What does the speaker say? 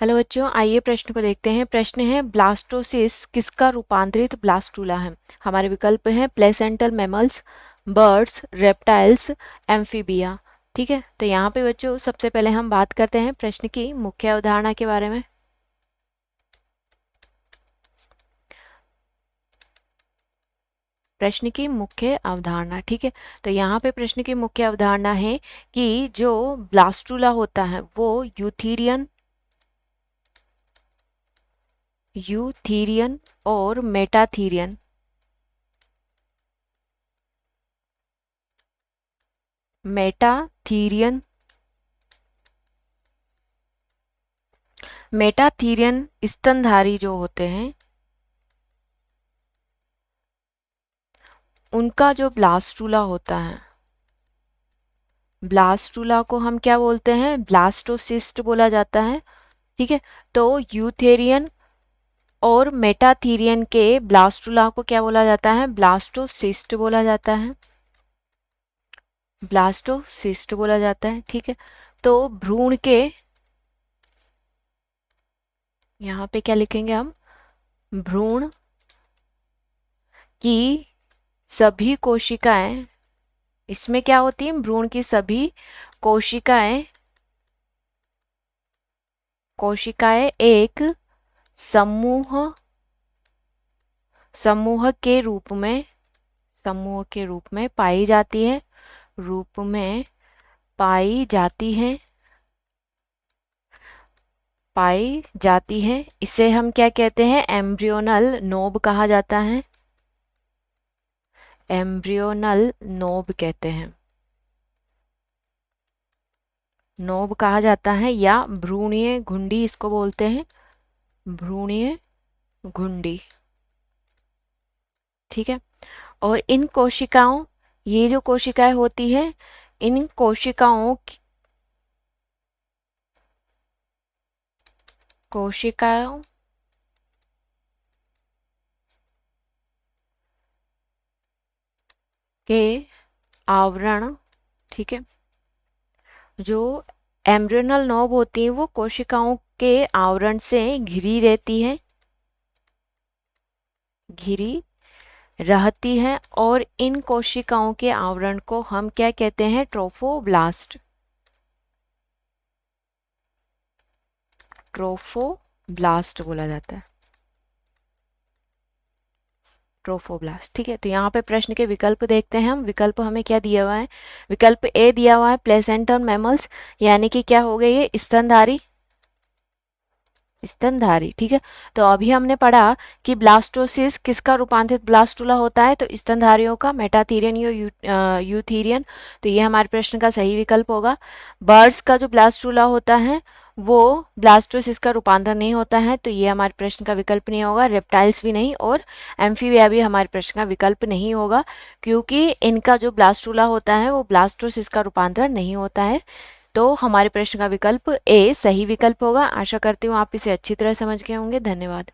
Hello बच्चों, आइए प्रश्न को देखते हैं। प्रश्न है ब्लास्टोसिस किसका रूपांतरित ब्लास्टूला है। हमारे विकल्प हैं placental mammals, birds, reptiles, amphibia. ठीक है, तो यहाँ पे बच्चों सबसे पहले हम बात करते हैं प्रश्न की मुख्य अवधारणा के बारे में। प्रश्न की मुख्य अवधारणा, ठीक है, तो यहाँ पे प्रश्न की मुख्य अवधारणा है कि जो ब्लास्टूला होता है वो यूथीरियन और मेटाथीरियन स्तनधारी जो होते हैं उनका जो ब्लास्टूला होता है, ब्लास्टूला को हम क्या बोलते हैं, ब्लास्टोसिस्ट बोला जाता है। ठीक है, तो यूथेरियन और मेटाथीरियन के ब्लास्टूला को क्या बोला जाता है, ब्लास्टोसिस्ट बोला जाता है। ब्लास्टोसिस्ट बोला जाता है। ठीक है, तो भ्रूण के, यहाँ पे क्या लिखेंगे हम, भ्रूण की सभी कोशिकाएं, इसमें क्या होती है, भ्रूण की सभी कोशिकाएं एक समूह के रूप में पाई जाती है, इसे हम क्या कहते हैं, एम्ब्रियोनल नोब कहा जाता है। एम्ब्रियोनल नोब कहते हैं, नोब कहा जाता है, या भ्रूणीय घुंडी इसको बोलते हैं, भ्रूणीय घुंडी। ठीक है, और इन कोशिकाओं, ये जो कोशिकाएं होती है, इन कोशिकाओं के आवरण, ठीक है, जो एम्ब्रियोनल नोब होती है वो कोशिकाओं के आवरण से घिरी रहती है, और इन कोशिकाओं के आवरण को हम क्या कहते हैं, ट्रोफोब्लास्ट बोला जाता है, ट्रोफोब्लास्ट। ठीक है, तो यहाँ पे प्रश्न के विकल्प देखते हैं हम। विकल्प हमें क्या दिया हुआ है, विकल्प ए दिया हुआ है प्लेसेंटल मैमल्स, यानी कि क्या हो गई है, स्तनधारी। ठीक है, तो अभी हमने पढ़ा कि ब्लास्टोसिस किसका रूपांतरित ब्लास्टूला होता है, तो स्तनधारियों का, मेटाथीरियन या यूथीरियन, तो ये हमारे प्रश्न का सही विकल्प होगा। बर्ड्स का जो ब्लास्टूला होता है वो ब्लास्टोसिस का रूपांतर नहीं होता है, तो ये हमारे प्रश्न का विकल्प नहीं होगा। रेप्टाइल्स भी नहीं, और एम्फीबिया भी हमारे प्रश्न का विकल्प नहीं होगा, क्योंकि इनका जो ब्लास्टूला होता है वो ब्लास्टोसिस का रूपांतर नहीं होता है। तो हमारे प्रश्न का विकल्प ए सही विकल्प होगा। आशा करती हूँ आप इसे अच्छी तरह समझ गए होंगे। धन्यवाद।